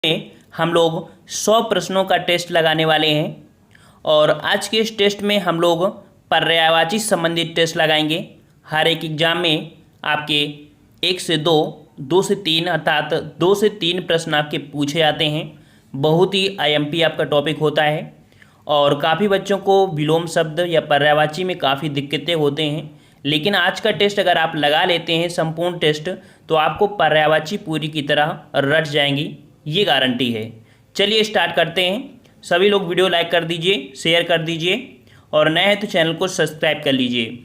में हम लोग 100 प्रश्नों का टेस्ट लगाने वाले हैं और आज के इस टेस्ट में हम लोग पर्यायवाची संबंधित टेस्ट लगाएंगे। हर एक एग्जाम में आपके 1 से 2, 2 से 3 अर्थात 2 से 3 प्रश्न आपके पूछे जाते हैं। बहुत ही आईएमपी आपका टॉपिक होता है और काफ़ी बच्चों को विलोम शब्द या पर्यायवाची में काफ़ी दिक्कतें होते हैं, लेकिन आज का टेस्ट अगर आप लगा लेते हैं संपूर्ण टेस्ट तो आपको पर्यायवाची पूरी की तरह रट जाएंगी, ये गारंटी है। चलिए स्टार्ट करते हैं। सभी लोग वीडियो लाइक कर दीजिए, शेयर कर दीजिए और नए हैं तो चैनल को सब्सक्राइब कर लीजिए।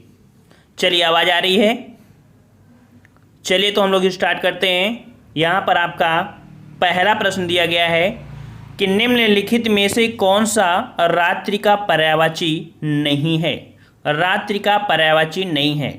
चलिए आवाज़ आ रही है। चलिए तो हम लोग स्टार्ट करते हैं। यहाँ पर आपका पहला प्रश्न दिया गया है कि निम्नलिखित में से कौन सा रात्रि का पर्यायवाची नहीं है। रात्रि का पर्यायवाची नहीं है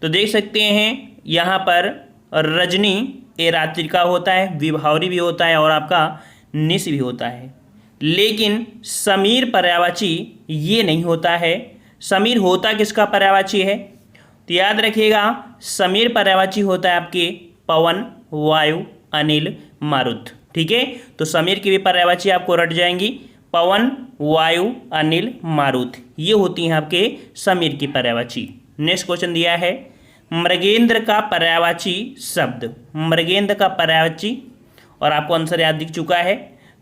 तो देख सकते हैं यहाँ पर रजनी ये रात्रि का होता है, विभावरी भी होता है और आपका निश भी होता है, लेकिन समीर पर्यायवाची ये नहीं होता है। समीर होता किसका पर्यायवाची है तो याद रखिएगा, समीर पर्यायवाची होता है आपके पवन, वायु, अनिल, मारुत। ठीक है, तो समीर की भी पर्यायवाची आपको रट जाएंगी। पवन, वायु, अनिल, मारुत ये होती हैं आपके समीर की पर्यायवाची। नेक्स्ट क्वेश्चन दिया है मृगेंद्र का पर्यायवाची शब्द। मृगेंद्र का पर्यायवाची और आपको आंसर याद दिख चुका है।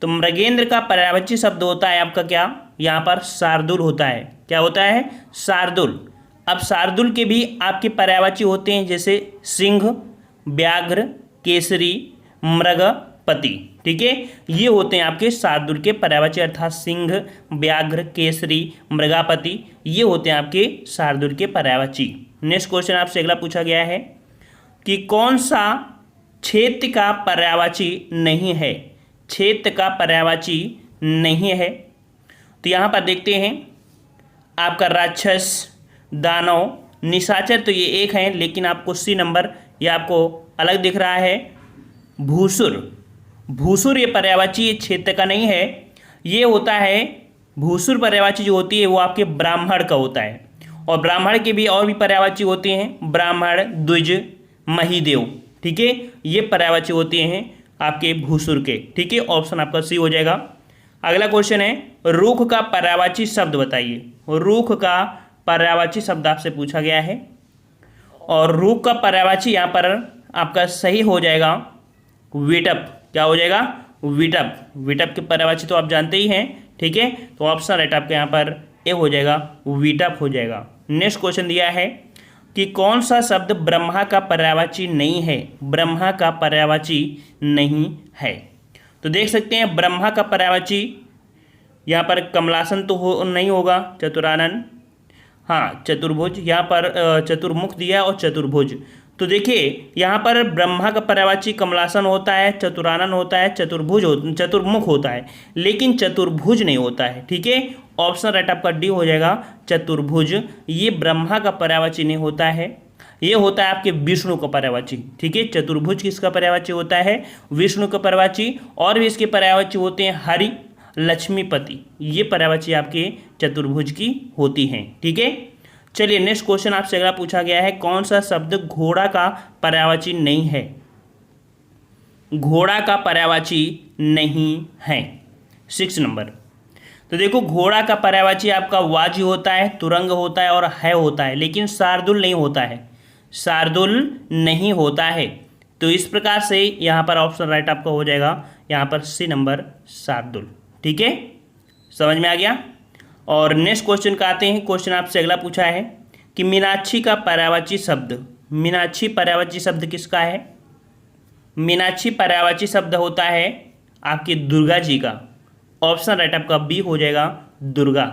तो मृगेंद्र का पर्यायवाची शब्द होता है आपका क्या, यहाँ पर शार्दुल होता है। क्या होता है? शार्दुल। अब शार्दुल के भी आपके पर्यायवाची होते हैं जैसे सिंह, व्याघ्र, केसरी, मृगपति। ठीक है, ये होते हैं आपके शार्दुल के पर्यायवाची अर्थात सिंह, व्याघ्र, केसरी, मृगापति ये होते हैं आपके शार्दुल के पर्यायवाची। नेक्स्ट क्वेश्चन आपसे अगला पूछा गया है कि कौन सा क्षेत्र का पर्यायवाची नहीं है। क्षेत्र का पर्यायवाची नहीं है तो यहाँ पर देखते हैं आपका राक्षस, दानव, निशाचर तो ये एक हैं, लेकिन आपको सी नंबर ये आपको अलग दिख रहा है। भूसुर, भूसुर ये पर्यायवाची ये क्षेत्र का नहीं है। ये होता है भूसुर पर्यायवाची जो होती है वो आपके ब्राह्मण का होता है और ब्राह्मण के भी और भी पर्यायवाची होते हैं, ब्राह्मण, द्विज, महिदेव। ठीक है, ये पर्यायवाची होते हैं आपके भूसुर के। ठीक है, ऑप्शन आपका सी हो जाएगा। अगला क्वेश्चन है रूख का पर्यायवाची शब्द बताइए। रूख का पर्यायवाची शब्द आपसे पूछा गया है और रूख का पर्यायवाची यहाँ पर आपका सही हो जाएगा विटप। क्या हो जाएगा? विटप। विटप के पर्यायवाची तो आप जानते ही हैं। ठीक है, तो ऑप्शन राइट आपका यहाँ पर ए हो जाएगा, विटप हो जाएगा। नेक्स्ट क्वेश्चन दिया है कि कौन सा शब्द ब्रह्मा का पर्यायवाची नहीं है। ब्रह्मा का पर्यायवाची नहीं है तो देख सकते हैं ब्रह्मा का पर्यायवाची यहाँ पर कमलासन तो नहीं होगा, चतुरानन, हाँ चतुर्भुज, यहाँ पर चतुर्मुख दिया और चतुर्भुज। तो देखिए यहाँ पर ब्रह्मा का पर्यायवाची कमलासन होता है, चतुरानन होता है, चतुर्मुख होता है, लेकिन चतुर्भुज नहीं होता है। ठीक है, ऑप्शन राइट आपका डी हो जाएगा, चतुर्भुज ये ब्रह्मा का पर्यायवाची नहीं होता है। ये होता है आपके विष्णु का पर्यायवाची। ठीक है, चतुर्भुज किसका पर्यायवाची होता है? विष्णु का पर्यायवाची। और भी इसके पर्यायवाची होते हैं हरि, लक्ष्मीपति, ये पर्यायवाची आपके चतुर्भुज की होती हैं। ठीक है, चलिए नेक्स्ट क्वेश्चन आपसे अगला पूछा गया है कौन सा शब्द घोड़ा का पर्यायवाची नहीं है। घोड़ा का पर्यायवाची नहीं है 6 नंबर। तो देखो घोड़ा का पर्यायवाची आपका वाजी होता है, तुरंग होता है और है होता है, लेकिन शार्दुल नहीं होता है। शार्दुल नहीं होता है तो इस प्रकार से यहाँ पर ऑप्शन राइट आपका हो जाएगा यहाँ पर सी नंबर, शार्दुल। ठीक है, समझ में आ गया। और नेक्स्ट क्वेश्चन का आते हैं। क्वेश्चन आपसे अगला पूछा है कि मीनाक्षी का पर्यायवाची शब्द। मीनाक्षी पर्यायवाची शब्द किसका है? मीनाक्षी पर्यायवाची शब्द होता है आपकी दुर्गा जी का। ऑप्शन राइट आपका बी हो जाएगा, दुर्गा।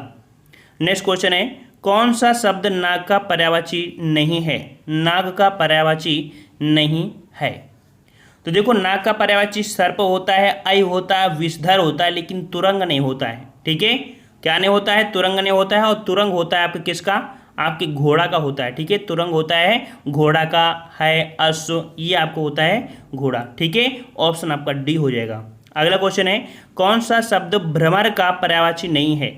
नेक्स्ट क्वेश्चन है कौन सा शब्द नाग का पर्यायवाची नहीं है। नाग का पर्यायवाची नहीं है तो देखो नाग का पर्यायवाची सर्प होता है, ऐ होता है, विषधर होता है, लेकिन तुरंग नहीं होता है। ठीक है, क्या नहीं होता है? तुरंग नहीं होता है। और तुरंग होता है आपके किसका? आपके घोड़ा का होता है। ठीक है, तुरंग होता है घोड़ा का, है अश्व, ये आपको होता है घोड़ा। ठीक है, ऑप्शन आपका डी हो जाएगा। अगला क्वेश्चन है कौन सा शब्द भ्रमर का पर्यायवाची नहीं है।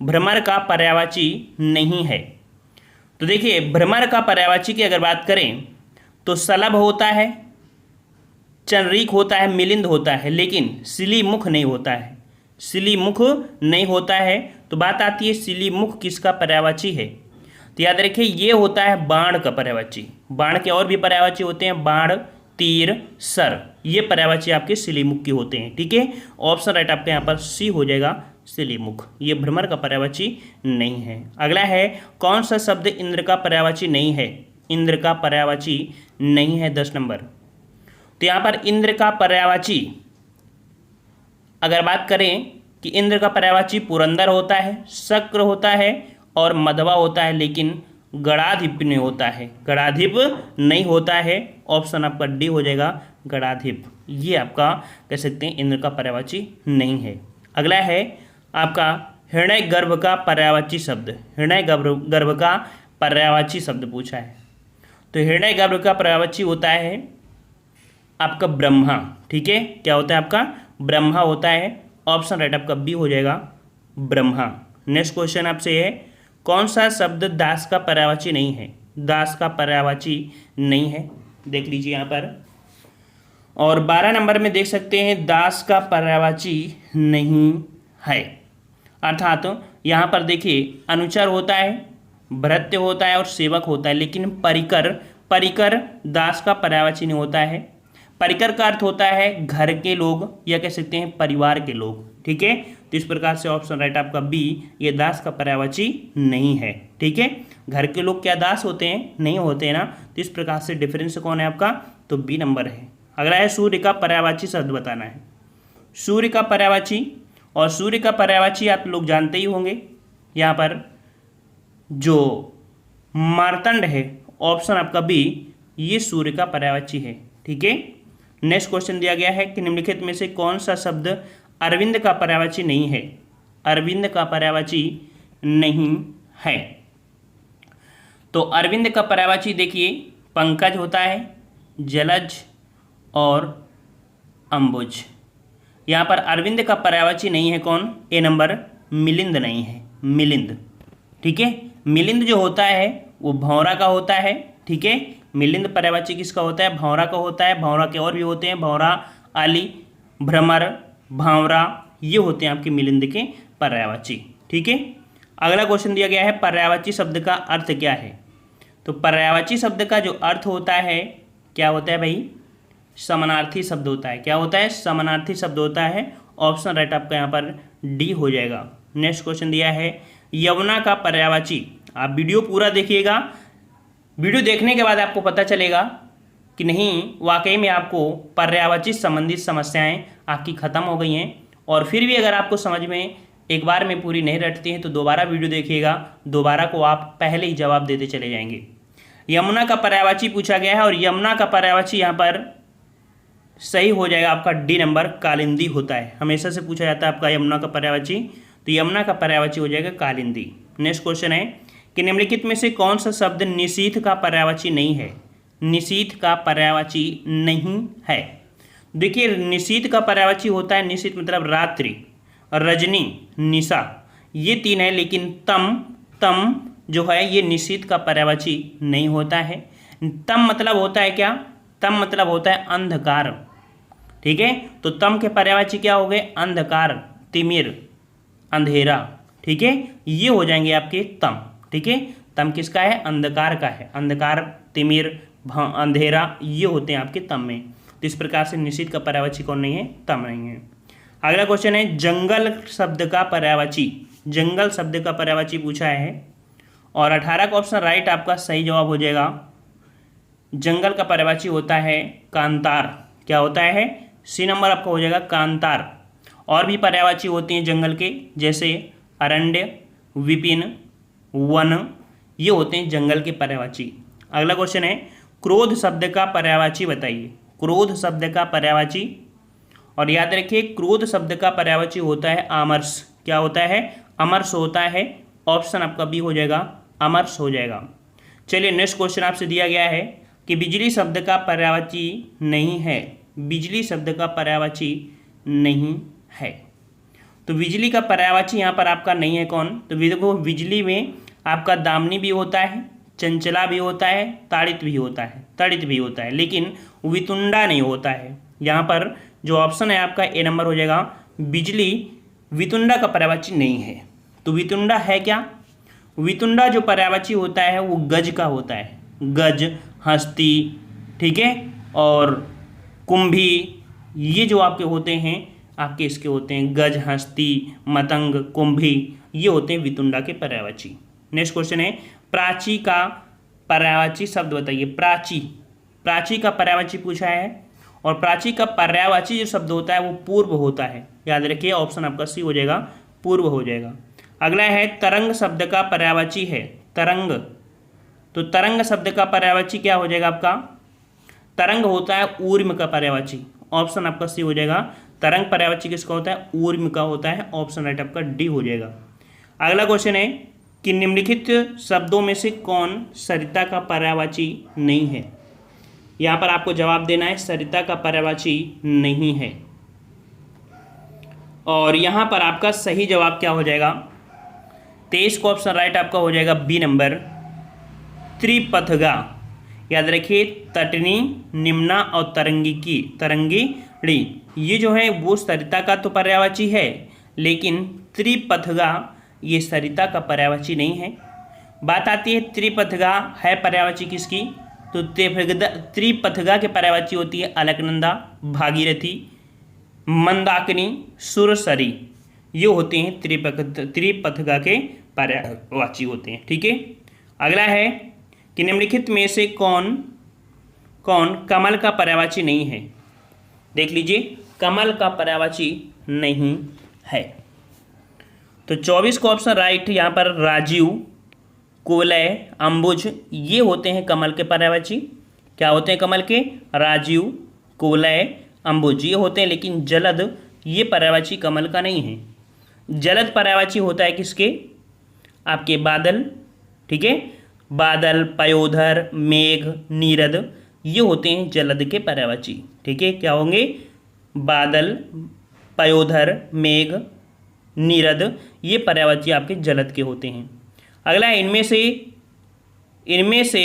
भ्रमर का पर्यायवाची नहीं है तो देखिए भ्रमर का पर्यायवाची की अगर बात करें तो शलभ होता है, चंद्रिक होता है, मिलिंद होता है, लेकिन सिलीमुख नहीं होता है, सिलीमुख नहीं होता है। तो बात आती है सिलीमुख किसका पर्यायवाची है? तो याद रखिए ये होता है बाण का पर्यायवाची। बाण के और भी पर्यायवाची होते हैं, बाण, तीर, सर, ये पर्यायवाची आपके सिलीमुख के होते हैं। ठीक है, ऑप्शन राइट आपके यहाँ पर सी हो जाएगा, सिलीमुख। ये भ्रमर का पर्यायवाची नहीं है। अगला है, कौन सा शब्द इंद्र का पर्यायवाची नहीं है? इंद्र का पर्यायवाची नहीं है 10 नंबर। तो यहाँ पर इंद्र का पर्यायवाची अगर बात करें कि इंद्र का पर्यायवाची पुरंदर होता है, शक्र होता है और मधवा होता है, लेकिन गणाधिप नहीं होता है, गणाधिप नहीं होता है। ऑप्शन आपका डी हो जाएगा, गणाधिप। ये आपका कह सकते हैं इंद्र का पर्यायवाची नहीं है। अगला है आपका हृदय गर्भ का पर्यायवाची शब्द। हृदय गर्भ का पर्यायवाची शब्द पूछा है। तो हृदय गर्भ का पर्यायवाची होता है आपका ब्रह्मा। ठीक है, क्या होता है आपका? ब्रह्मा होता है। ऑप्शन राइट आपका बी हो जाएगा, ब्रह्मा। नेक्स्ट क्वेश्चन आपसे है, कौन सा शब्द दास का पर्यायवाची नहीं है? दास का पर्यायवाची नहीं है, देख लीजिए यहाँ पर। और 12 नंबर में देख सकते हैं दास का पर्यायवाची नहीं है, अर्थात यहाँ पर देखिए अनुचर होता है, भृत्य होता है और सेवक होता है, लेकिन परिकर दास का पर्यायवाची नहीं होता है। परिकर का अर्थ होता है घर के लोग या कह सकते हैं परिवार के लोग। ठीक है, तो इस प्रकार से ऑप्शन राइट आपका बी, ये दास का पर्यायवाची नहीं है। ठीक है, घर के लोग क्या दास होते हैं? नहीं होते हैं ना। तो इस प्रकार से डिफरेंस कौन है आपका? तो बी नंबर है। अगला है सूर्य का पर्यायवाची शब्द बताना है। सूर्य का पर्यायवाची, और सूर्य का पर्यायवाची आप लोग जानते ही होंगे। यहाँ पर जो मार्तंड है, ऑप्शन आपका बी, ये सूर्य का पर्यायवाची है। ठीक है, नेक्स्ट क्वेश्चन दिया गया है कि निम्नलिखित में से कौन सा शब्द अरविंद का पर्यायवाची नहीं है? अरविंद का पर्यायवाची नहीं है। तो अरविंद का पर्यायवाची देखिए पंकज होता है, जलज और अंबुज। यहाँ पर अरविंद का पर्यायवाची नहीं है कौन? ए नंबर, मिलिंद नहीं है, मिलिंद। ठीक है, मिलिंद जो होता है वो भौरा का होता है। ठीक है, मिलिंद पर्यायवाची किसका होता है? भौरा का होता है। भौरा के और भी होते हैं, भौरा, आली, भ्रमर, भांवरा, ये होते हैं आपके मिलिंद के पर्यायवाची। ठीक है, अगला क्वेश्चन दिया गया है पर्यायवाची शब्द का अर्थ क्या है? तो पर्यायवाची शब्द का जो अर्थ होता है क्या होता है भाई? समानार्थी शब्द होता है। क्या होता है? समानार्थी शब्द होता है। ऑप्शन राइट आपका यहाँ पर डी हो जाएगा। नेक्स्ट क्वेश्चन दिया है यमुना का पर्यायवाची। आप वीडियो पूरा देखिएगा, वीडियो देखने के बाद आपको पता चलेगा कि नहीं वाकई में आपको पर्यायवाची संबंधित समस्याएं आपकी ख़त्म हो गई हैं। और फिर भी अगर आपको समझ में एक बार में पूरी नहीं रटती हैं तो दोबारा वीडियो देखिएगा, दोबारा को आप पहले ही जवाब देते चले जाएंगे। यमुना का पर्यायवाची पूछा गया है और यमुना का पर्यायवाची यहाँ पर सही हो जाएगा आपका डी नंबर, कालिंदी होता है। हमेशा से पूछा जाता है आपका यमुना का पर्यायवाची, तो यमुना का पर्यायवाची हो जाएगा कालिंदी। नेक्स्ट क्वेश्चन है कि निम्नलिखित में से कौन सा शब्द निशीथ का पर्यायवाची नहीं है? निशीथ का पर्यायवाची नहीं है। देखिए निशीथ का पर्यायवाची होता है, निशीथ मतलब रात्रि, रजनी, निशा, ये 3 है, लेकिन तम जो है ये निशीथ का पर्यायवाची नहीं होता है। तम मतलब होता है क्या? तम मतलब होता है अंधकार। ठीक है, तो तम के पर्यायवाची क्या हो गए? अंधकार, तिमिर, अंधेरा। ठीक है, ये हो जाएंगे आपके तम। ठीक है, तम किसका है? अंधकार का है। अंधकार, तिमिर, अंधेरा, ये होते हैं आपके तम में। तो इस प्रकार से निशीथ का पर्यायवाची कौन नहीं है? तम नहीं है। अगला क्वेश्चन है जंगल शब्द का पर्यायवाची। जंगल शब्द का पर्यायवाची पूछा है और 18 का ऑप्शन राइट आपका सही जवाब हो जाएगा। जंगल का पर्यायवाची होता है कांतार। क्या होता है? सी नंबर आपका हो जाएगा कांतार। और भी पर्यायवाची होते हैं जंगल के, जैसे अरण्य, विपिन, वन, ये होते हैं जंगल के पर्यायवाची। अगला क्वेश्चन है क्रोध शब्द का पर्यायवाची बताइए। क्रोध शब्द का पर्यायवाची, और याद रखिए क्रोध शब्द का पर्यायवाची होता है आमर्ष। क्या होता है? अमर्ष होता है। ऑप्शन आपका बी हो जाएगा, अमर्ष हो जाएगा। चलिए नेक्स्ट क्वेश्चन आपसे दिया गया है कि बिजली शब्द का पर्यायवाची नहीं है। बिजली शब्द का पर्यायवाची नहीं है। तो बिजली का पर्यायवाची यहाँ पर आपका नहीं है कौन? तो देखो बिजली में आपका दामिनी भी होता है, चंचला भी होता है, ताड़ित भी होता है, लेकिन वितुंडा नहीं होता है। यहाँ पर जो ऑप्शन है आपका ए नंबर हो जाएगा, बिजली वितुंडा का पर्यायवाची नहीं है। तो वितुंडा है क्या? वितुंडा जो पर्यायवाची होता है वो गज का होता है, गज, हस्ती, ठीक है, और कुंभी, ये जो आपके होते हैं आपके इसके होते हैं गज, हस्ती, मतंग, कुंभी, ये होते हैं वितुंडा के पर्यायवाची। नेक्स्ट क्वेश्चन है, प्राची का पर्यायवाची शब्द बताइए। प्राची, प्राची का पर्यायवाची पूछा है, और प्राची का पर्यायवाची जो शब्द होता है वो पूर्व होता है। याद रखिए, ऑप्शन आपका सी हो जाएगा, पूर्व हो जाएगा। अगला है, तरंग शब्द का पर्यायवाची है तरंग। तो तरंग शब्द का पर्यायवाची क्या हो जाएगा आपका? तरंग होता है ऊर्म का पर्यायवाची। ऑप्शन आपका सी हो जाएगा। तरंग पर्यायवाची किसका होता है? ऊर्म का होता है। ऑप्शन राइट आपका डी हो जाएगा। अगला क्वेश्चन है कि निम्नलिखित शब्दों में से कौन सरिता का पर्यायवाची नहीं है? यहाँ पर आपको जवाब देना है, सरिता का पर्यायवाची नहीं है। और यहाँ पर आपका सही जवाब क्या हो जाएगा? 23 का ऑप्शन राइट आपका हो जाएगा बी नंबर, त्रिपथगा। याद रखिए, तटनी, निम्ना और तरंगिकी, तरंगिणी, ये जो है वो सरिता का तो पर्यायवाची है, लेकिन त्रिपथगा ये सरिता का पर्यायवाची नहीं है। बात आती है त्रिपथगा है पर्यायवाची किसकी? तो त्रिपथगा के पर्यायवाची होती है अलकनंदा, भागीरथी, मंदाकिनी, सुरसरी, ये होते हैं त्रिपथगा के पर्यायवाची होते हैं। ठीक है। अगला है कि निम्नलिखित में से कौन कौन कमल का पर्यायवाची नहीं है? देख लीजिए, कमल का पर्यायवाची नहीं है। तो 24 का ऑप्शन राइट, यहाँ पर राजीव, कुवलय, अंबुज, ये होते हैं कमल के पर्यायवाची। क्या होते हैं कमल के? राजीव, कुवलय, अंबुज, ये होते हैं। लेकिन जलद ये पर्यायवाची कमल का नहीं है। जलद पर्यायवाची होता है किसके? आपके बादल, ठीक है, बादल, पयोधर, मेघ, नीरद, ये होते हैं जलद के पर्यायवाची। ठीक है, क्या होंगे? बादल, पयोधर, मेघ, नीरद, ये पर्यायवाची आपके जलद के होते हैं। अगला है, इनमें से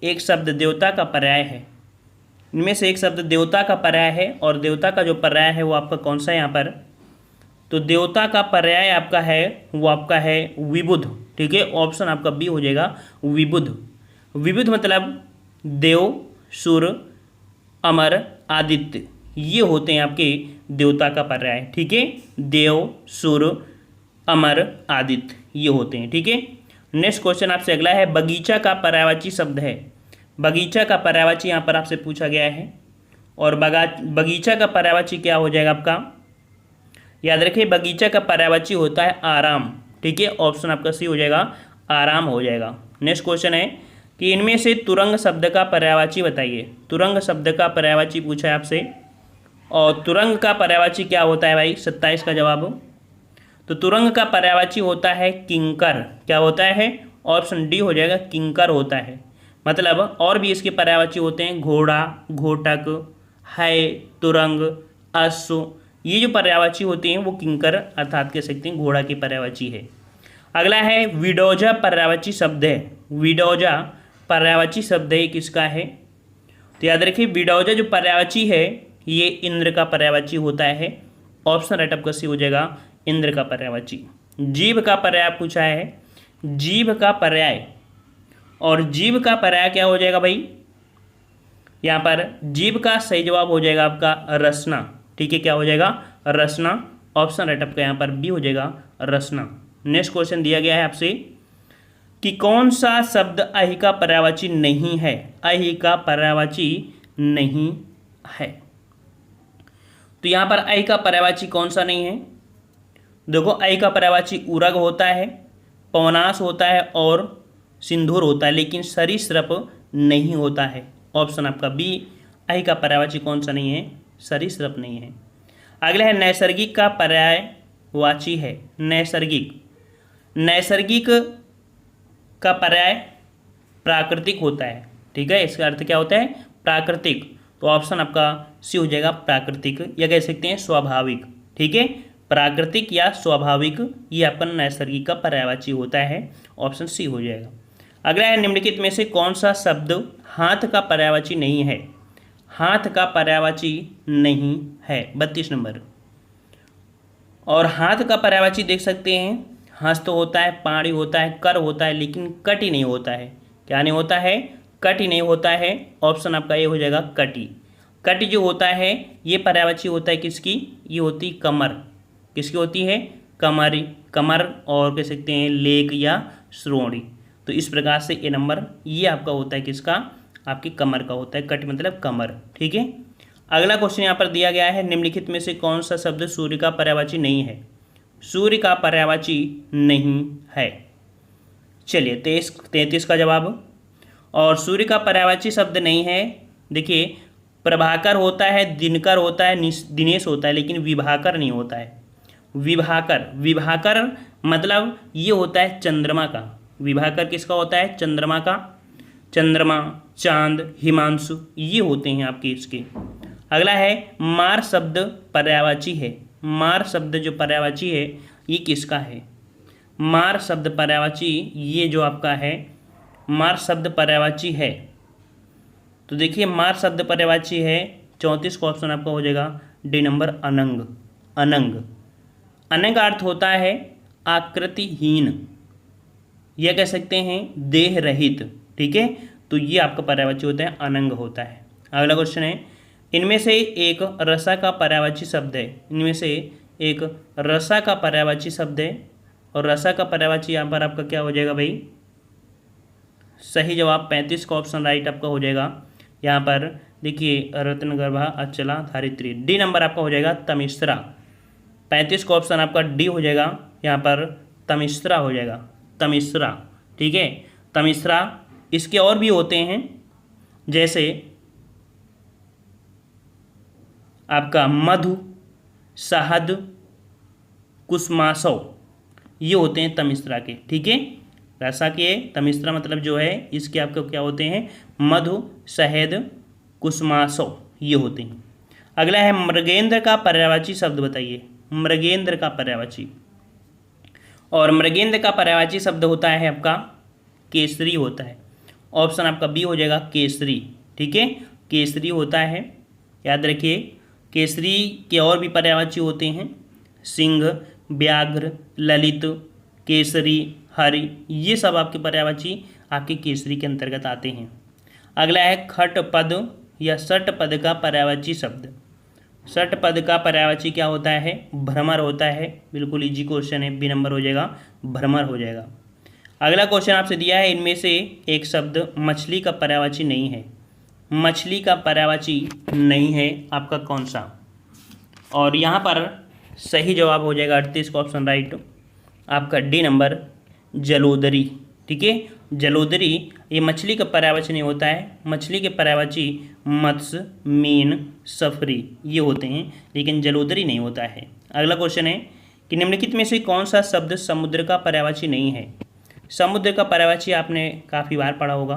एक शब्द देवता का पर्याय है। इनमें से एक शब्द देवता का पर्याय है, और देवता का जो पर्याय है वो आपका कौन सा है यहाँ पर? तो देवता का पर्याय आपका है वो आपका है विबुध। ठीक है, ऑप्शन आपका बी हो जाएगा, विबुध। विबुध मतलब देव, सुर, अमर, आदित्य, ये होते हैं आपके देवता का पर्याय। ठीक है, देव, सुर, अमर, आदित्य, ये होते हैं। ठीक है। नेक्स्ट क्वेश्चन आपसे अगला है, बगीचा का पर्यायवाची शब्द है। बगीचा का पर्यायवाची यहाँ पर आपसे पूछा गया है, और बगीचा का पर्यायवाची क्या हो जाएगा आपका? याद रखिए, बगीचा का पर्यायवाची होता है आराम। ठीक है, ऑप्शन आपका सी हो जाएगा, आराम हो जाएगा। नेक्स्ट क्वेश्चन है कि इनमें से तुरंग शब्द का पर्यायवाची बताइए। तुरंग शब्द का पर्यायवाची पूछा है आपसे, और तुरंग का पर्यायवाची क्या होता है भाई? 27 का जवाब। तो तुरंग का पर्यायवाची होता है किंकर। क्या होता है? ऑप्शन डी हो जाएगा, किंकर होता है। मतलब और भी इसके पर्यायवाची होते हैं, घोड़ा, घोटक, है, तुरंग, अश्व, ये जो पर्यायवाची होते हैं वो किंकर अर्थात कह सकते हैं घोड़ा की पर्यायवाची है। अगला है, विडोजा पर्यायवाची शब्द है। विडोजा पर्यायवाची शब्द है, किसका है? तो याद रखिए, विडोजा जो पर्यायवाची है ये इंद्र का पर्यायवाची होता है। ऑप्शन राइट आपका सी हो जाएगा, इंद्र का पर्यायवाची। जीव का पर्याय पूछा है, जीव का पर्याय, और जीव का पर्याय क्या हो जाएगा भाई? यहाँ पर जीव का सही जवाब हो जाएगा आपका रसना। ठीक है, क्या हो जाएगा? रसना। ऑप्शन राइट आपका यहाँ पर बी हो जाएगा, रसना। नेक्स्ट क्वेश्चन दिया गया है आपसे कि कौन सा शब्द अहि का पर्यायवाची नहीं है? अहि का पर्यायवाची नहीं है। तो यहाँ पर अहि का पर्यायवाची कौन सा नहीं है? देखो, अहि का पर्यायवाची उरग होता है, पवनाश होता है और सिंदूर होता है, लेकिन सरीसृप नहीं होता है। ऑप्शन आपका बी, अहि का पर्यायवाची कौन सा नहीं है? सरीसृप नहीं है। अगला है, नैसर्गिक का पर्यायवाची है। नैसर्गिक, नैसर्गिक का पर्याय प्राकृतिक होता है। ठीक है, इसका अर्थ क्या होता है? प्राकृतिक। तो ऑप्शन आपका सी हो जाएगा, प्राकृतिक, या कह सकते हैं स्वाभाविक। ठीक है, प्राकृतिक या स्वाभाविक, ये आपका नैसर्गिक का पर्यायवाची होता है। ऑप्शन सी हो जाएगा। अगला है, निम्नलिखित में से कौन सा शब्द हाथ का पर्यायवाची नहीं है? हाथ का पर्यायवाची नहीं है। 32 नंबर। और हाथ का पर्यायवाची देख सकते हैं, हस्त होता है, पाणी होता है, कर होता है, लेकिन कटी नहीं होता है। क्या नहीं होता है? कटी नहीं होता है। ऑप्शन आपका ये हो जाएगा कटी। कटी जो होता है ये पर्यायवाची होता है किसकी? ये होती कमर। किसकी होती है? कमर। कमर और कह सकते हैं लेग या श्रोणी। तो इस प्रकार से ये नंबर ये आपका होता है किसका? आपकी कमर का होता है। कट मतलब कमर। ठीक है। अगला क्वेश्चन यहाँ पर दिया गया है, निम्नलिखित में से कौन सा शब्द सूर्य का पर्यायवाची नहीं है? सूर्य का पर्यायवाची नहीं है। चलिए 33 का जवाब। और सूर्य का पर्यायवाची शब्द नहीं है। देखिए, प्रभाकर होता है, दिनकर होता है, दिनेश होता है, लेकिन विभाकर नहीं होता है। विभाकर, विभाकर मतलब ये होता है चंद्रमा का। विभाकर किसका होता है? चंद्रमा का। चंद्रमा, चांद, हिमांशु ये होते हैं आपके इसके। अगला है मार शब्द पर्यायवाची है। मार शब्द जो पर्यायवाची है ये किसका है? मार शब्द पर्यायवाची ये जो आपका है मार शब्द पर्यायवाची है। तो देखिए मार शब्द पर्यायवाची है। 34 का ऑप्शन आपका हो जाएगा डी नंबर, अनंग। अनंग, अनंग अर्थ होता है आकृतिहीन, यह कह सकते हैं देह रहित। ठीक है, तो ये आपका पर्यायवाची होता है, अनंग होता है। अगला क्वेश्चन है, इनमें से एक रसा का पर्यायवाची शब्द है। इनमें से एक रसा का पर्यायवाची शब्द है। और रसा का पर्यायवाची यहाँ पर आपका क्या हो जाएगा भाई? सही जवाब 35 का ऑप्शन राइट आपका हो जाएगा। यहाँ पर देखिए रत्नगर्भा, अचला, धारित्री। डी नंबर आपका हो जाएगा तमिश्रा। 35 का ऑप्शन आपका डी हो जाएगा। यहाँ पर तमिश्रा हो जाएगा, तमिश्रा। ठीक है, तमिश्रा। इसके और भी होते हैं, जैसे आपका मधु, शहद, कुसुमासव ये होते हैं तमिश्रा के। ठीक है, रसा के तमिश्रा मतलब जो है इसके आपके क्या होते हैं? मधु, शहद, कुसुमासव ये होते हैं। अगला है मृगेंद्र का पर्यायवाची शब्द बताइए। मृगेंद्र का पर्यायवाची, और मृगेंद्र का पर्यायवाची शब्द होता है आपका केसरी होता है। ऑप्शन आपका बी हो जाएगा, केसरी। ठीक है, केसरी होता है, याद रखिए। केसरी के और भी पर्यायवाची होते हैं, सिंह, व्याघ्र, ललित, केसरी, हरि ये सब आपके पर्यायवाची आपके केसरी के अंतर्गत आते हैं। अगला है खट पद या सट पद का पर्यायवाची शब्द। सट पद का पर्यायवाची क्या होता है? भ्रमर होता है। बिल्कुल इजी क्वेश्चन है, बी नंबर हो जाएगा, भ्रमर हो जाएगा। अगला क्वेश्चन आपसे दिया है, इनमें से एक शब्द मछली का पर्यायवाची नहीं है। मछली का पर्यायवाची नहीं है आपका कौन सा? और यहाँ पर सही जवाब हो जाएगा 38 का ऑप्शन राइट आपका डी नंबर, जलोदरी। ठीक है, जलोदरी ये मछली का पर्यायवाची नहीं होता है। मछली के पर्यायवाची मत्स्य, मीन, सफरी ये होते हैं, लेकिन जलोदरी नहीं होता है। अगला क्वेश्चन है कि निम्नलिखित में से कौन सा शब्द समुद्र का पर्यायवाची नहीं है? समुद्र का पर्यायवाची आपने काफ़ी बार पढ़ा होगा,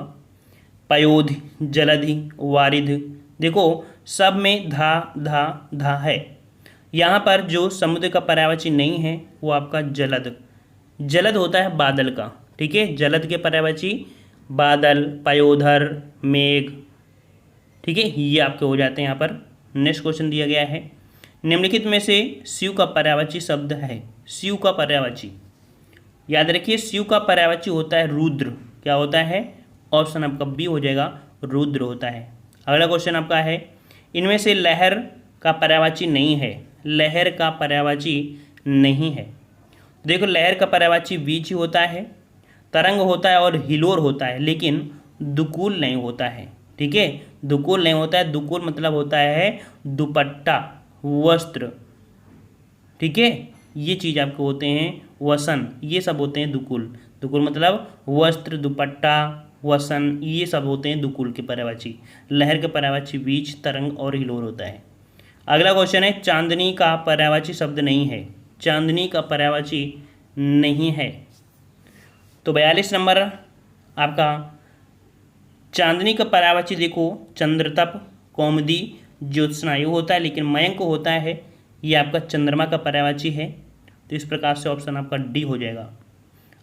पयोधि, जलधि, वारिधि। देखो सब में धा धा धा है। यहाँ पर जो समुद्र का पर्यायवाची नहीं है वो आपका जलद। जलद होता है बादल का। ठीक है, जलद के पर्यायवाची बादल, पयोधर, मेघ। ठीक है, ये आपके हो जाते हैं यहाँ पर। नेक्स्ट क्वेश्चन दिया गया है, निम्नलिखित में से शिव का पर्यायवाची शब्द है। शिव का पर्यायवाची याद रखिए, शिव का पर्यायवाची होता है रुद्र। क्या होता है? ऑप्शन आपका बी हो जाएगा, रुद्र होता है। अगला क्वेश्चन आपका है, इनमें से लहर का पर्यायवाची नहीं है। लहर का पर्यायवाची नहीं है। देखो लहर का पर्यायवाची बीच ही होता है, तरंग होता है और हिलोर होता है, लेकिन दुकूल नहीं होता है। ठीक है, दुकूल नहीं होता है। दुकूल मतलब होता है दुपट्टा, वस्त्र। ठीक है, ये चीज़ आपको होते हैं वसन, ये सब होते हैं दुकूल। दुकूल मतलब वस्त्र, दुपट्टा, वसन ये सब होते हैं दुकूल के पर्यायवाची। लहर के पर्यायवाची बीच, तरंग और हिलोर होता है। अगला क्वेश्चन है, चांदनी का पर्यायवाची शब्द नहीं है। चांदनी का पर्यायवाची नहीं है। तो 42 नंबर आपका चांदनी का पर्यायवाची देखो, चंद्रतप, कौमुदी, ज्योत्सना ये होता है, लेकिन मयंक होता है ये आपका चंद्रमा का पर्यायवाची है। तो इस प्रकार से ऑप्शन आपका डी हो जाएगा।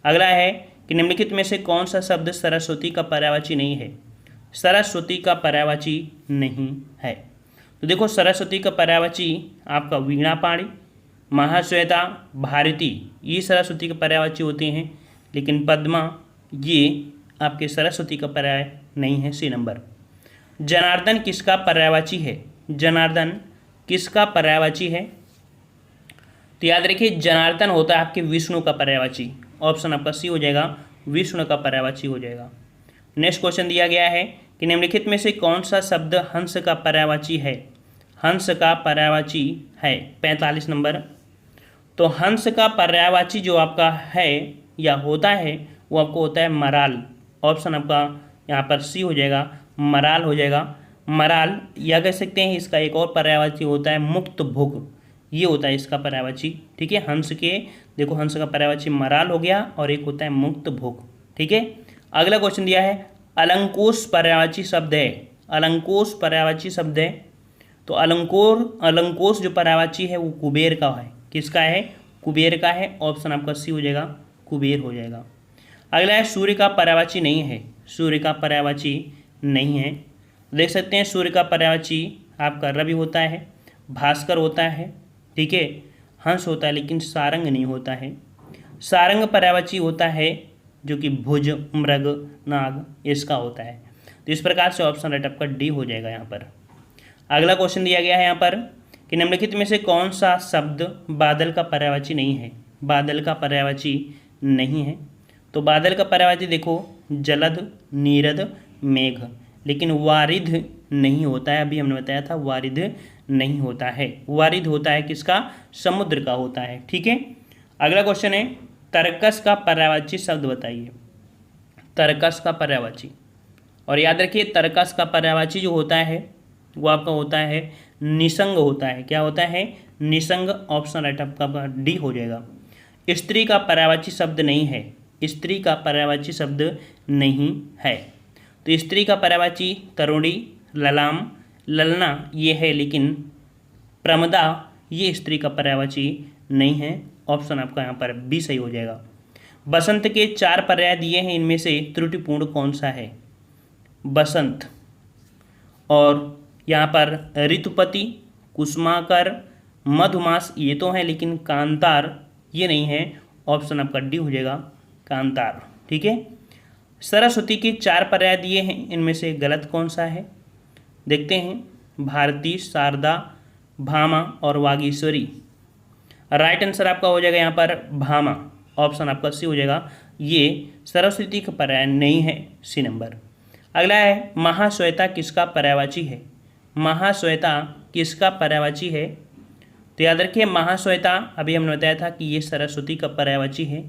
अगला है कि निम्नलिखित में से कौन सा शब्द सरस्वती का पर्यायवाची नहीं है? सरस्वती का पर्यायवाची नहीं है। तो देखो सरस्वती का पर्यायवाची आपका वीणा पाणी, महाश्वेता, भारती, ये सरस्वती के पर्यायवाची होते हैं, लेकिन पद्मा ये आपके सरस्वती का पर्याय नहीं है। C number. जनार्दन किसका पर्यायवाची है? जनार्दन किसका पर्यायवाची है? तो याद रखिए जनार्दन होता है आपके विष्णु का पर्यायवाची। ऑप्शन आपका सी हो जाएगा, विष्णु का पर्यायवाची हो जाएगा। नेक्स्ट क्वेश्चन दिया गया है कि निम्नलिखित में से कौन सा शब्द हंस का पर्यायवाची है? हंस का पर्यायवाची है 45 नंबर। तो हंस का पर्यायवाची जो आपका है या होता है वो आपको होता है मराल। ऑप्शन आपका यहाँ पर सी हो जाएगा, मराल हो जाएगा। मराल या कह सकते हैं इसका एक और पर्यायवाची होता है मुक्त भुग, ये होता है इसका पर्यायवाची। ठीक है, हंस के देखो हंस का पर्यायवाची मराल हो गया और एक होता है मुक्त भुग। ठीक है, अगला क्वेश्चन दिया है अलंकोश पर्यायवाची शब्द है। अलंकोश पर्यायवाची शब्द है तो अलंकोश जो पर्यायवाची है वो कुबेर का है। किसका है? कुबेर का है। ऑप्शन आपका सी हो जाएगा, कुबेर हो जाएगा। अगला है सूर्य का पर्यायवाची नहीं है। सूर्य का पर्यायवाची नहीं है। देख सकते हैं सूर्य का पर्यायवाची आपका रवि होता है, भास्कर होता है, ठीक है, हंस होता है, लेकिन सारंग नहीं होता है। सारंग पर्यायवाची होता है जो कि भुज, मृग, नाग इसका होता है। तो इस प्रकार से ऑप्शन राइट आपका डी हो जाएगा यहाँ पर। अगला क्वेश्चन दिया गया है यहाँ पर कि निम्नलिखित में से कौन सा शब्द बादल का पर्यायवाची नहीं है? बादल का पर्यायवाची नहीं है। तो बादल का पर्यायवाची देखो जलद, नीरद, मेघ, लेकिन वारिध नहीं होता है। अभी हमने बताया था वारिध नहीं होता है। वारिध होता है किसका? समुद्र का होता है। ठीक है, अगला क्वेश्चन है तर्कस का पर्यायवाची शब्द बताइए। तर्कस का पर्यायवाची, और याद रखिए तर्कस का पर्यायवाची जो होता है वो आपका होता है निसंग होता है। क्या होता है? निसंग। ऑप्शन राइट आपका डी हो जाएगा। स्त्री का पर्यायवाची शब्द नहीं है। स्त्री का पर्यायवाची शब्द नहीं है। तो स्त्री का पर्यायवाची तरुणी, ललाम, ललना ये है, लेकिन प्रमदा ये स्त्री का पर्यायवाची नहीं है। ऑप्शन आपका यहाँ पर बी सही हो जाएगा। बसंत के 4 पर्याय दिए हैं, इनमें से त्रुटिपूर्ण कौन सा है? बसंत, और यहाँ पर ऋतुपति, कुसुमाकर, मधुमास ये तो है, लेकिन कांतार ये नहीं है। ऑप्शन आपका डी हो जाएगा, कांतार। ठीक है, सरस्वती के 4 पर्याय दिए हैं, इनमें से गलत कौन सा है? देखते हैं, भारती, शारदा, भामा और वागीश्वरी। राइट आंसर आपका हो जाएगा यहाँ पर भामा। ऑप्शन आपका सी हो जाएगा, ये सरस्वती का पर्याय नहीं है। C number. अगला है महाश्वेता किसका पर्यायवाची है? महाश्वेता किसका पर्यायवाची है? तो याद रखिए महाश्वेता अभी हमने बताया था कि ये सरस्वती का पर्यायवाची है।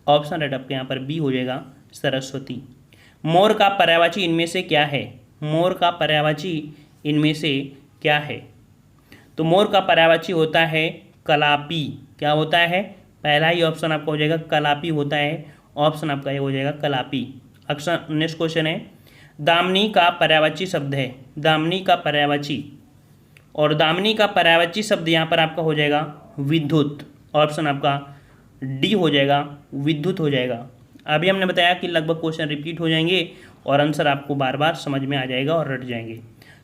ऑप्शन राइट आपके यहाँ पर बी हो जाएगा, सरस्वती। मोर का पर्यायवाची इनमें से क्या है? मोर का पर्यायवाची इनमें से क्या है? तो मोर का पर्यायवाची होता है कलापी। क्या होता है? पहला ही ऑप्शन आपका हो जाएगा कलापी होता है। ऑप्शन आपका ये हो जाएगा कलापी। अक्सर नेक्स्ट क्वेश्चन है दामिनी का पर्यायवाची शब्द है। दामिनी का पर्यायवाची, और दामिनी का पर्यायवाची शब्द यहाँ पर आपका हो जाएगा विद्युत। ऑप्शन आपका डी हो जाएगा, विद्युत हो जाएगा। अभी हमने बताया कि लगभग क्वेश्चन रिपीट हो जाएंगे और आंसर आपको बार बार समझ में आ जाएगा और रट जाएंगे।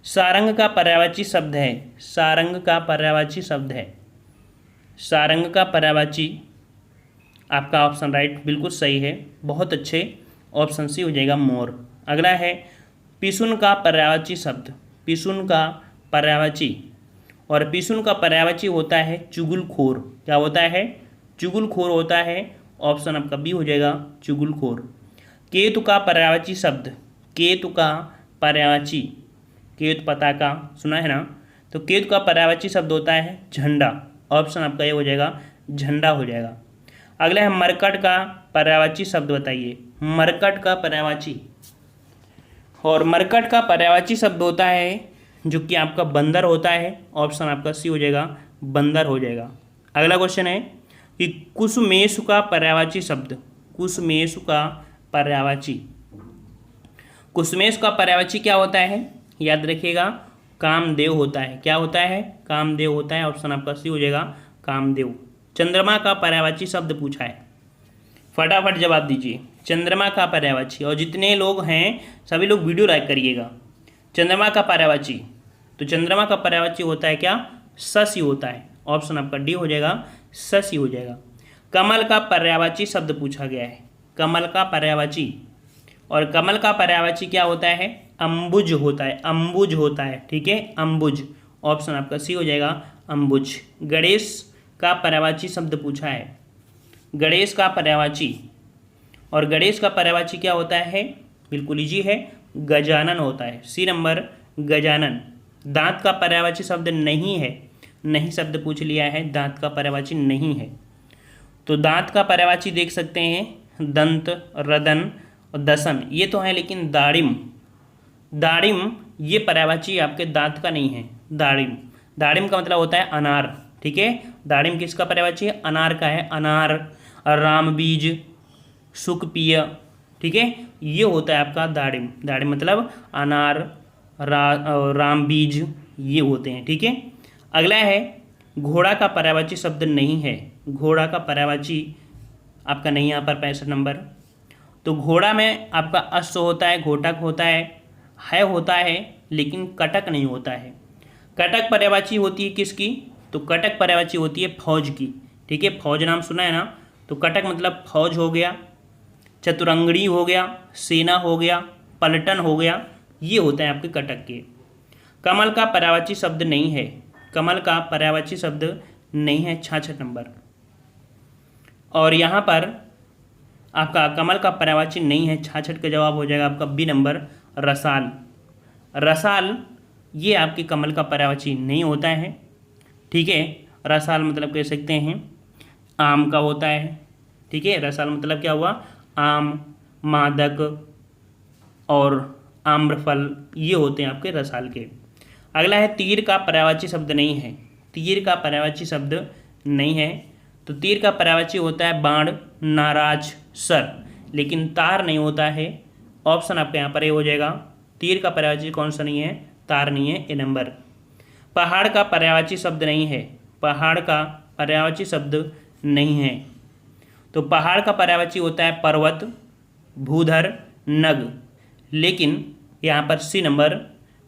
सारंग का पर्यायवाची शब्द है। सारंग का पर्यायवाची शब्द है। सारंग का पर्यायवाची आपका ऑप्शन राइट बिल्कुल सही है, बहुत अच्छे। ऑप्शन सी हो जाएगा मोर। अगला है पिसुन का पर्यायवाची शब्द। पिसुन का पर्यायवाची, और पिसुन का पर्यायवाची होता है चुगलखोर। क्या होता है? चुगलखोर होता है। ऑप्शन आपका बी हो जाएगा, चुगलखोर। केतु का पर्यायवाची शब्द। केतु का पर्यायवाची, केतु पताका सुना है ना, तो केतु का पर्यायवाची शब्द होता है झंडा। ऑप्शन आपका ये हो जाएगा, झंडा हो जाएगा। अगला है मरकट का पर्यायवाची शब्द बताइए। मरकट का पर्यायवाची, और मरकट का पर्यायवाची शब्द होता है जो कि आपका बंदर होता है। ऑप्शन आपका सी हो जाएगा, बंदर हो जाएगा। अगला क्वेश्चन है कि कुसुमेशु का पर्यायवाची शब्द। कुसुमेशु का पर्यायवाची, कुसुमेश का पर्यायवाची क्या होता है? याद रखिएगा कामदेव होता है। क्या होता है? कामदेव होता है। ऑप्शन आपका सी हो जाएगा, कामदेव। चंद्रमा का पर्यायवाची शब्द पूछा है, फटाफट जवाब दीजिए। चंद्रमा का पर्यायवाची, और जितने लोग हैं सभी लोग वीडियो लाइक करिएगा। चंद्रमा का पर्यायवाची, तो चंद्रमा का पर्यायवाची होता है क्या? शशि होता है। ऑप्शन आपका डी हो जाएगा, शशि हो जाएगा। कमल का पर्यायवाची शब्द पूछा गया है, कमल का पर्यायवाची, और कमल का पर्यायवाची क्या होता है? अंबुज होता है, अंबुज होता है, ठीक है, अंबुज। ऑप्शन आपका सी हो जाएगा, अंबुज। गणेश का पर्यायवाची शब्द पूछा है, गणेश का पर्यायवाची, और गणेश का पर्यायवाची क्या होता है? बिल्कुल इजी है, गजानन होता है। C number, Gajanan. दांत का पर्यायवाची शब्द नहीं है, नहीं शब्द पूछ लिया है, दांत का पर्यायवाची नहीं है। तो दांत का पर्यायवाची देख सकते हैं, दंत, रदन और दसन, ये तो है, लेकिन दाड़िम, दाड़िम ये पर्यायवाची आपके दांत का नहीं है। दाड़िम, दाड़िम का मतलब होता है अनार, ठीक है। दाड़िम किसका पर्यायवाची है? अनार का है, अनार, रामबीज, सुकपिय, ठीक है, ये होता है आपका दाड़िम। दाड़िम मतलब अनार, रामबीज, ये होते हैं, ठीक है। अगला है, घोड़ा का पर्यायवाची शब्द नहीं है, घोड़ा का पर्यायवाची आपका नहीं यहाँ पर 65 नंबर। तो घोड़ा में आपका अश्व होता है, घोटक होता है होता है, लेकिन कटक नहीं होता है। कटक पर्यायवाची होती है किसकी? तो कटक पर्यायवाची होती है फौज की, ठीक है। फौज नाम सुना है ना, तो कटक मतलब फौज हो गया, चतुरंगड़ी हो गया, सेना हो गया, पलटन हो गया, ये होते हैं आपके कटक के। कमल का पर्यायवाची शब्द नहीं है, कमल का पर्यायवाची शब्द नहीं है, 66 नंबर। और यहाँ पर आपका कमल का पर्यायवाची नहीं है, 66 का जवाब हो जाएगा आपका बी नंबर, रसाल। रसाल ये आपके कमल का पर्यायवाची नहीं होता है, ठीक है। रसाल मतलब कह सकते हैं आम का होता है, ठीक है। रसाल मतलब क्या हुआ? आम, मादक और आम्रफल, ये होते हैं आपके रसाल के। अगला है, तीर का पर्यायवाची शब्द नहीं है, तीर का पर्यायवाची शब्द नहीं है। तो तीर का पर्यायवाची होता है बाण, नाराज, सर, लेकिन तार नहीं होता है। ऑप्शन आपके यहाँ पर ए हो जाएगा। तीर का पर्यायवाची कौन सा नहीं है? तार नहीं है, ए नंबर। पहाड़ का पर्यायवाची शब्द नहीं है, पहाड़ का पर्यायवाची शब्द नहीं है। तो पहाड़ का पर्यायवाची होता है पर्वत, भूधर, नग, लेकिन यहाँ पर सी नंबर,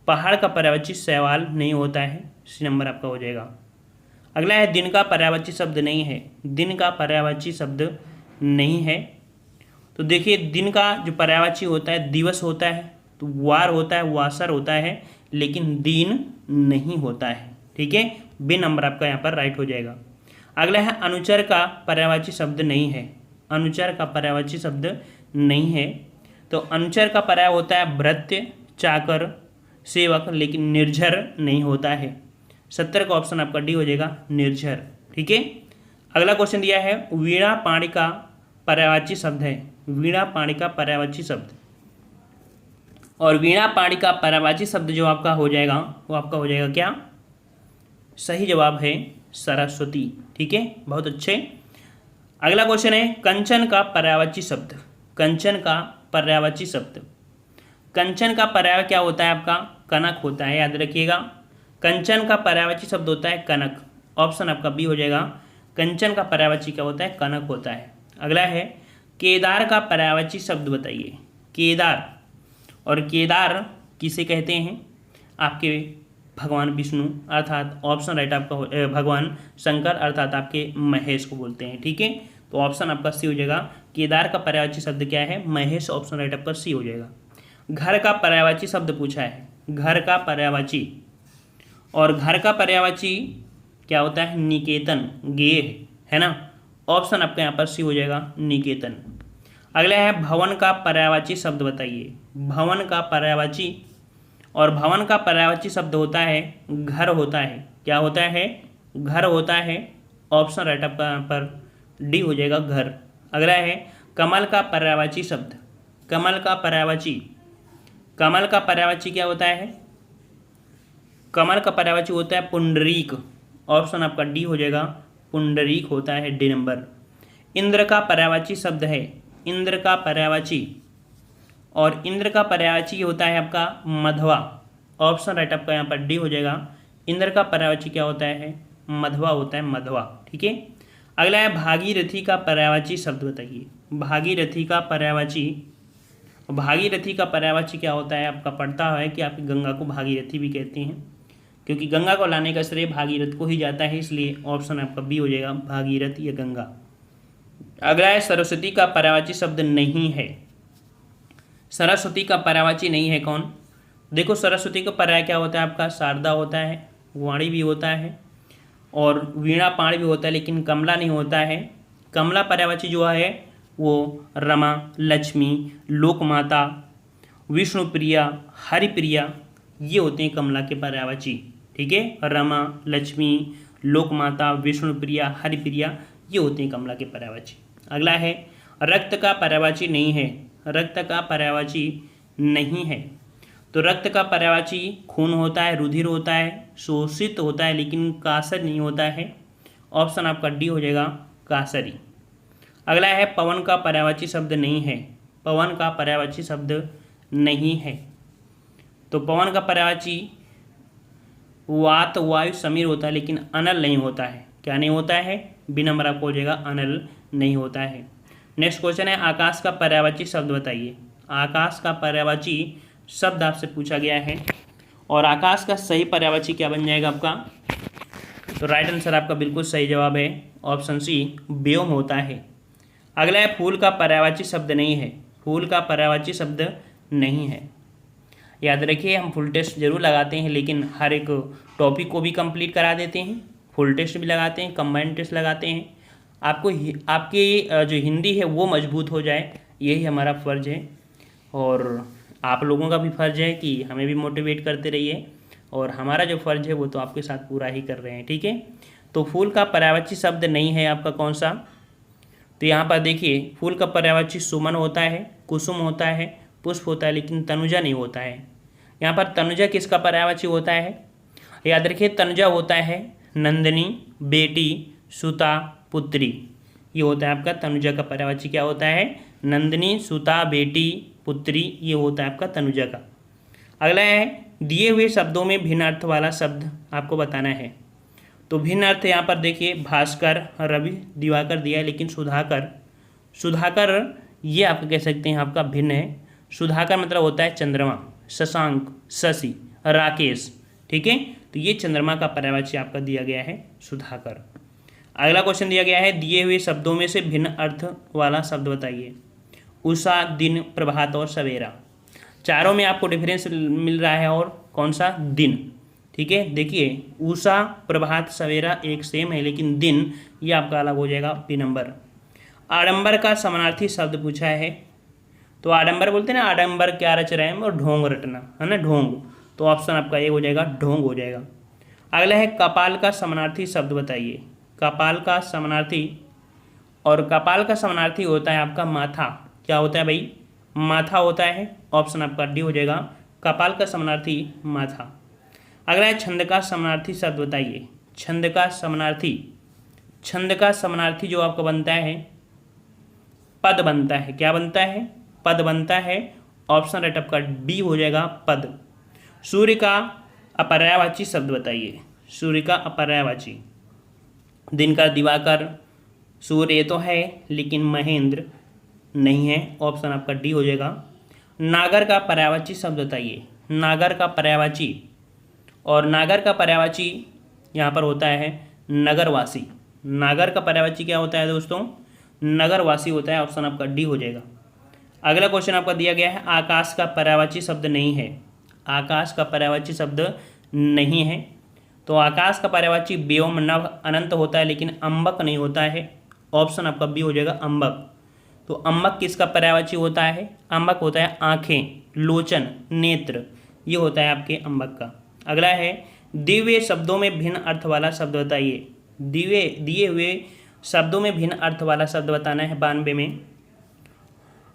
पहाड़ का पर्यायवाची शैवाल नहीं होता है, सी नंबर आपका हो जाएगा। अगला है, दिन का पर्यायवाची शब्द नहीं है, दिन का पर्यायवाची शब्द नहीं है। तो देखिए, दिन का जो पर्यायवाची होता है दिवस होता है, तो वार होता है, वासर होता है, लेकिन दिन नहीं होता है, ठीक है। बी नंबर आपका यहाँ पर राइट हो जाएगा। अगला है, अनुचर का पर्यायवाची शब्द नहीं है, अनुचर का पर्यायवाची शब्द नहीं है। तो अनुचर का पर्याय होता है भृत्य, चाकर, सेवक, लेकिन निर्झर नहीं होता है। 70 का ऑप्शन आपका डी हो जाएगा, निर्झर, ठीक है। अगला क्वेश्चन दिया है, वीणा पाणी का पर्यायवाची शब्द है, वीणा पाणी का पर्यायवाची शब्द, और वीणा पाणी का पर्यायवाची शब्द जो आपका हो जाएगा वो आपका हो जाएगा क्या? सही जवाब है सरस्वती, ठीक है, बहुत अच्छे। अगला क्वेश्चन है, कंचन का पर्यायवाची शब्द, कंचन का पर्यायवाची शब्द, कंचन का पर्याय क्या होता है आपका? कनक होता है, याद रखिएगा। कंचन का पर्यायवाची शब्द होता है कनक, ऑप्शन आपका बी हो जाएगा। कंचन का पर्यायवाची क्या होता है? कनक होता है। अगला है, केदार का पर्यायवाची शब्द बताइए, केदार, और केदार किसे कहते हैं? आपके भगवान विष्णु, अर्थात ऑप्शन राइट आपका भगवान शंकर, अर्थात आपके महेश को बोलते हैं, ठीक है। तो ऑप्शन आपका सी हो जाएगा। केदार का पर्यायवाची शब्द क्या है? महेश, ऑप्शन राइट आपका सी हो जाएगा। घर का पर्यायवाची शब्द पूछा है, घर का पर्यायवाची, और घर का पर्यायवाची क्या होता है? निकेतन, गेह, है ना। ऑप्शन आपका यहाँ पर सी हो जाएगा, निकेतन। अगला है, भवन का पर्यायवाची शब्द बताइए, भवन का पर्यायवाची, और भवन का पर्यायवाची शब्द होता है घर होता है, क्या होता है? घर होता है। ऑप्शन राइट आपका यहाँ पर डी हो जाएगा, घर। अगला है, कमल का पर्यायवाची शब्द, कमल का पर्यायवाची, कमल का पर्यायवाची क्या होता है? कमल का पर्यायवाची होता है पुंडरीक, ऑप्शन आपका डी हो जाएगा, पुंडरीक होता है, डी नंबर। इंद्र का पर्यायवाची शब्द है, इंद्र का पर्यायवाची, और इंद्र का पर्यायवाची होता है आपका मधवा, ऑप्शन राइट आपका यहाँ पर डी हो जाएगा। इंद्र का पर्यायवाची क्या होता है? मधवा होता है, मधवा, ठीक है। अगला है भागीरथी का पर्यायवाची शब्द बताइए। भागीरथी का पर्यायवाची, भागीरथी का पर्यायवाची क्या होता है आपका पढ़ता है कि आपकी गंगा को भागीरथी भी कहते हैं, क्योंकि गंगा को लाने का श्रेय भागीरथ को ही जाता है, इसलिए ऑप्शन आपका बी हो जाएगा, भागीरथ या गंगा। अगला है सरस्वती का पर्यायवाची शब्द नहीं है। सरस्वती का पर्यायवाची नहीं है कौन? देखो सरस्वती का पर्याय क्या होता है आपका, शारदा होता है, वाणी भी होता है और वीणा पाण भी होता है, लेकिन कमला नहीं होता है। कमला पर्यायवाची जो है वो रमा, लक्ष्मी, लोकमाता, विष्णुप्रिया, हरिप्रिया, ये होते हैं कमला के पर्यायवाची। ठीक है, रमा, लक्ष्मी, लोकमाता, विष्णुप्रिया, हरिप्रिया, ये होते हैं कमला के पर्यायवाची। अगला है रक्त का पर्यायवाची नहीं है। रक्त का पर्यायवाची नहीं है, तो रक्त का पर्यायवाची खून होता है, रुधिर होता है, शोषित होता है, लेकिन कासर नहीं होता है। ऑप्शन आपका डी हो जाएगा, कासरी। अगला है पवन का पर्यायवाची शब्द नहीं है। पवन का पर्यायवाची शब्द नहीं है, तो पवन का पर्यायवाची वात, वायु, समीर होता है, लेकिन अनल नहीं होता है। क्या नहीं होता है? बी नंबर आपको हो जाएगा, अनल नहीं होता है। नेक्स्ट क्वेश्चन है आकाश का पर्यायवाची शब्द बताइए। आकाश का पर्यायवाची शब्द आपसे पूछा गया है, और आकाश का सही पर्यायवाची क्या बन जाएगा आपका? तो राइट आंसर आपका बिल्कुल सही जवाब है ऑप्शन सी, व्योम होता है। अगला है फूल का पर्यायवाची शब्द नहीं है। फूल का पर्यायवाची शब्द नहीं है। याद रखिए हम फुल टेस्ट जरूर लगाते हैं, लेकिन हर एक टॉपिक को भी कंप्लीट करा देते हैं, फुल टेस्ट भी लगाते हैं, कंबाइंड टेस्ट लगाते हैं। आपको आपकी जो हिंदी है वो मजबूत हो जाए, यही हमारा फ़र्ज़ है, और आप लोगों का भी फ़र्ज़ है कि हमें भी मोटिवेट करते रहिए, और हमारा जो फ़र्ज़ है वो तो आपके साथ पूरा ही कर रहे हैं। ठीक है, तो फूल का पर्यायवाची शब्द नहीं है आपका कौन सा? तो यहाँ पर देखिए फूल का पर्यायवाची सुमन होता है, कुसुम होता है, पुष्प होता है, लेकिन तनुजा नहीं होता है। यहाँ पर तनुजा किसका पर्यायवाची होता है? याद रखिए तनुजा होता है नंदिनी, बेटी, सुता, पुत्री, ये होता है आपका तनुजा का पर्यायवाची। क्या होता है? नंदिनी, सुता, बेटी, पुत्री, ये होता है आपका तनुजा का। अगला है दिए हुए शब्दों में भिन्न अर्थ वाला शब्द आपको बताना है। तो भिन्न अर्थ यहाँ पर देखिए भास्कर, रवि, दिवाकर दिया है, लेकिन सुधाकर, सुधाकर ये आप कह सकते हैं आपका भिन्न है। सुधाकर मतलब होता है चंद्रमा, शशांक, शशि, राकेश। ठीक है, तो ये चंद्रमा का पर्यायवाची आपका दिया गया है सुधाकर। अगला क्वेश्चन दिया गया है दिए हुए शब्दों में से भिन्न अर्थ वाला शब्द बताइए। उषा, दिन, प्रभात और सवेरा, चारों में आपको डिफरेंस मिल रहा है, और कौन सा? दिन। ठीक है, देखिए उषा, प्रभात, सवेरा एक सेम है, लेकिन दिन ये आपका अलग हो जाएगा, बी नंबर। आडंबर का समानार्थी शब्द पूछा है, तो आडंबर बोलते हैं ना, आडंबर क्या रच रहे हैं, और ढोंग रटना है ना, ढोंग, तो ऑप्शन आपका ये हो जाएगा, ढोंग हो जाएगा। अगला है कपाल का समानार्थी शब्द बताइए। कपाल का समानार्थी, और कपाल का समानार्थी होता है आपका माथा। क्या होता है भाई? माथा होता है। ऑप्शन आपका डी हो जाएगा, कपाल का समानार्थी माथा। अगला है छंद का समानार्थी शब्द बताइए। छंद का समानार्थी, छंद का समानार्थी जो आपका बनता है पद बनता है। क्या बनता है? पद बनता है। ऑप्शन राइट आपका बी हो जाएगा, पद। सूर्य का अपर्यायवाची शब्द बताइए। सूर्य का अपर्यायवाची, दिन का दिवाकर, सूर्य ये तो है, लेकिन महेंद्र नहीं है। ऑप्शन आपका डी हो जाएगा। नागर का पर्यायवाची शब्द बताइए। नागर का पर्यायवाची, और नागर का पर्यायवाची यहाँ पर होता है नगरवासी। नागर का पर्यायवाची क्या होता है दोस्तों? नगरवासी होता है। ऑप्शन आपका डी हो जाएगा। अगला क्वेश्चन आपका दिया गया है आकाश का पर्यायवाची शब्द नहीं है। आकाश का पर्यायवाची शब्द नहीं है, तो आकाश का पर्यायवाची व्योम, नभ, अनंत होता है, लेकिन अंबक नहीं होता है। ऑप्शन आपका बी हो जाएगा, अंबक। तो अंबक किसका पर्यायवाची होता है? अंबक होता है आँखें, लोचन, नेत्र, ये होता है आपके अंबक का। अगला है दिए शब्दों में भिन्न अर्थ वाला शब्द बताइए। दिए हुए शब्दों में भिन्न अर्थ वाला शब्द बताना है 92 में,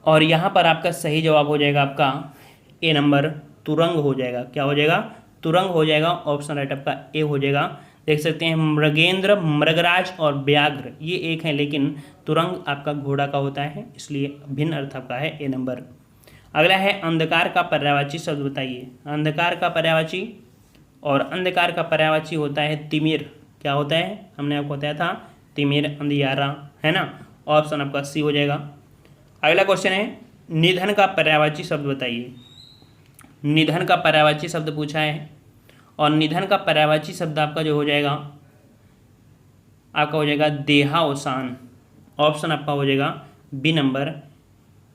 और यहाँ पर आपका सही जवाब हो जाएगा आपका ए नंबर, तुरंग हो जाएगा। क्या हो जाएगा? तुरंग हो जाएगा। ऑप्शन राइट आपका ए हो जाएगा। देख सकते हैं मृगेंद्र, मृगराज और व्याघ्र ये एक है, लेकिन तुरंग आपका घोड़ा का होता है, इसलिए भिन्न अर्थ आपका है ए नंबर। अगला है अंधकार का पर्यायवाची शब्द बताइए। अंधकार का पर्यायवाची, और अंधकार का पर्यायवाची होता है तिमिर। क्या होता है? हमने आपको बताया था तिमिर, अंधियारा, है ना। ऑप्शन आपका सी हो जाएगा। अगला क्वेश्चन है निधन का पर्यायवाची शब्द बताइए। निधन का पर्यायवाची शब्द पूछा है और निधन का पर्यायवाची शब्द आपका जो हो जाएगा आपका हो जाएगा देहावसान। ऑप्शन आपका हो जाएगा बी नंबर,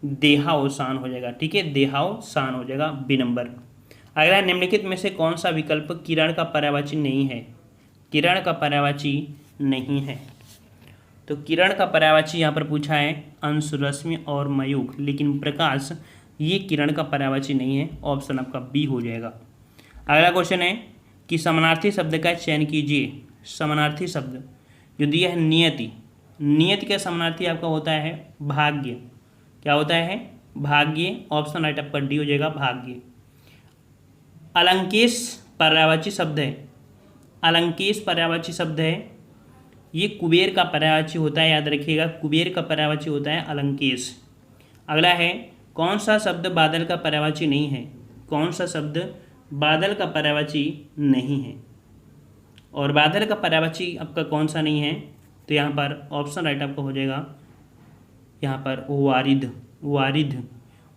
देहावसान हो जाएगा। ठीक है, देहावसान हो जाएगा बी नंबर। अगला निम्नलिखित में से कौन सा विकल्प किरण का पर्यायवाची नहीं है। किरण का पर्यायवाची नहीं है, तो किरण का पर्यायवाची यहाँ पर पूछा है अंश, रश्मि और मयूख, लेकिन प्रकाश ये किरण का पर्यायवाची नहीं है। ऑप्शन आपका बी हो जाएगा। अगला क्वेश्चन है कि समानार्थी शब्द का चयन कीजिए। समानार्थी शब्द जो दिया है नियति, नियति का समानार्थी आपका होता है भाग्य। क्या होता है? भाग्य। ऑप्शन राइट आपका डी हो जाएगा, भाग्य। अलंकेश पर्यायवाची शब्द है, अलंकेश पर्यायवाची शब्द है, ये कुबेर का पर्यायवाची होता है, याद रखिएगा, कुबेर का पर्यायवाची होता है अलंकेश। अगला है कौन सा शब्द बादल का पर्यायवाची नहीं है। कौन सा शब्द बादल का पर्यायवाची नहीं है, और बादल का पर्यायवाची आपका कौन सा नहीं है, तो यहाँ पर ऑप्शन राइट आपका हो जाएगा यहाँ पर वारिध। वारिध,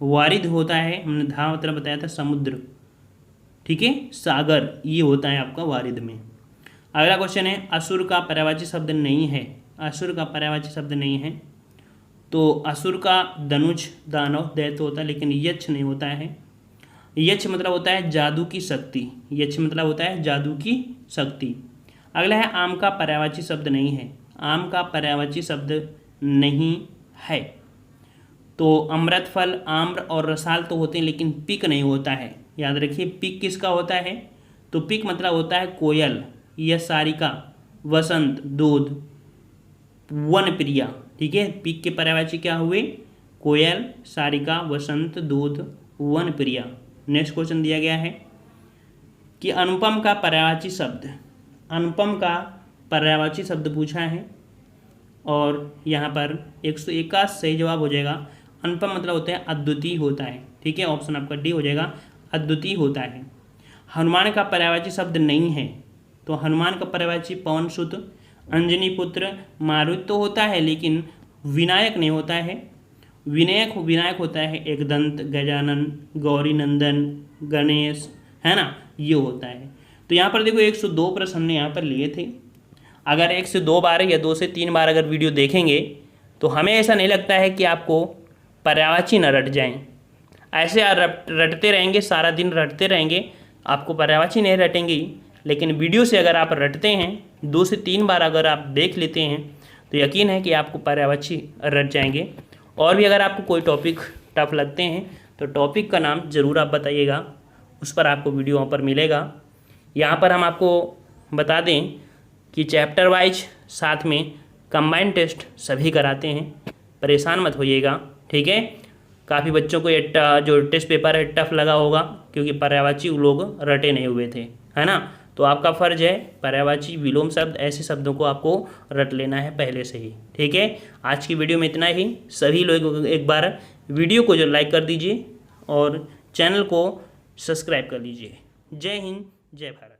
वारिध होता है, हमने धा मतलब बताया था समुद्र, ठीक है, सागर, ये होता है आपका वारिध में। अगला क्वेश्चन है असुर का पर्यायवाची शब्द नहीं है। असुर का पर्यायवाची शब्द नहीं है, तो असुर का धनुष, दानव, दैत्य होता है, लेकिन यक्ष नहीं होता है। यक्ष मतलब होता है जादू की शक्ति, यक्ष मतलब होता है जादू की शक्ति। अगला है आम का पर्यायवाची शब्द नहीं है। आम का पर्यायवाची शब्द नहीं है, तो अमृत फल, आम्र और रसाल तो होते हैं, लेकिन पिक नहीं होता है। याद रखिए पिक किसका होता है, तो पिक मतलब होता है कोयल, यह सारिका, वसंत, दूध, वन प्रिया। ठीक है, पिक के पर्यायवाची क्या हुए, कोयल, सारिका, वसंत, दूध, वन प्रिया। नेक्स्ट क्वेश्चन दिया गया है कि अनुपम का पर्यायवाची शब्द, अनुपम का पर्यायवाची शब्द पूछा है और यहाँ पर 101 का सही जवाब हो जाएगा। अनुपम मतलब होता है अद्वितीय होता है। ठीक है, ऑप्शन आपका डी हो जाएगा, अद्वितीय होता है। हनुमान का पर्यायवाची शब्द नहीं है, तो हनुमान का पर्यायवाची पवन सुत, अंजनी पुत्र, मारुत तो होता है, लेकिन विनायक नहीं होता है। विनायक विनायक होता है एकदंत, गजानन, गौरी नंदन, गणेश, है ना, ये होता है। तो यहाँ पर देखो 102 प्रश्न हमने यहाँ पर लिए थे। अगर 1 से 2 बार या 2 से 3 बार अगर वीडियो देखेंगे तो हमें ऐसा नहीं लगता है कि आपको पर्यायवाची न रट जाएं। ऐसे रटते रहेंगे, सारा दिन रटते रहेंगे, आपको पर्यायवाची नहीं रटेंगी, लेकिन वीडियो से अगर आप रटते हैं, 2 से 3 बार अगर आप देख लेते हैं तो यकीन है कि आपको पर्यायवाची रट जाएंगे। और भी अगर आपको कोई टॉपिक टफ लगते हैं तो टॉपिक का नाम ज़रूर आप बताइएगा, उस पर आपको वीडियो वहाँ पर मिलेगा। यहाँ पर हम आपको बता दें कि चैप्टर वाइज साथ में कंबाइंड टेस्ट सभी कराते हैं, परेशान मत होइएगा। ठीक है, काफ़ी बच्चों को ये जो टेस्ट पेपर है टफ लगा होगा, क्योंकि पर्यायवाची लोग रटे नहीं हुए थे, है ना। तो आपका फ़र्ज है पर्यायवाची, विलोम शब्द, ऐसे शब्दों को आपको रट लेना है पहले से ही। ठीक है, आज की वीडियो में इतना ही। सभी लोग एक बार वीडियो को जो लाइक कर दीजिए और चैनल को सब्सक्राइब कर लीजिए। जय हिंद, जय भारत।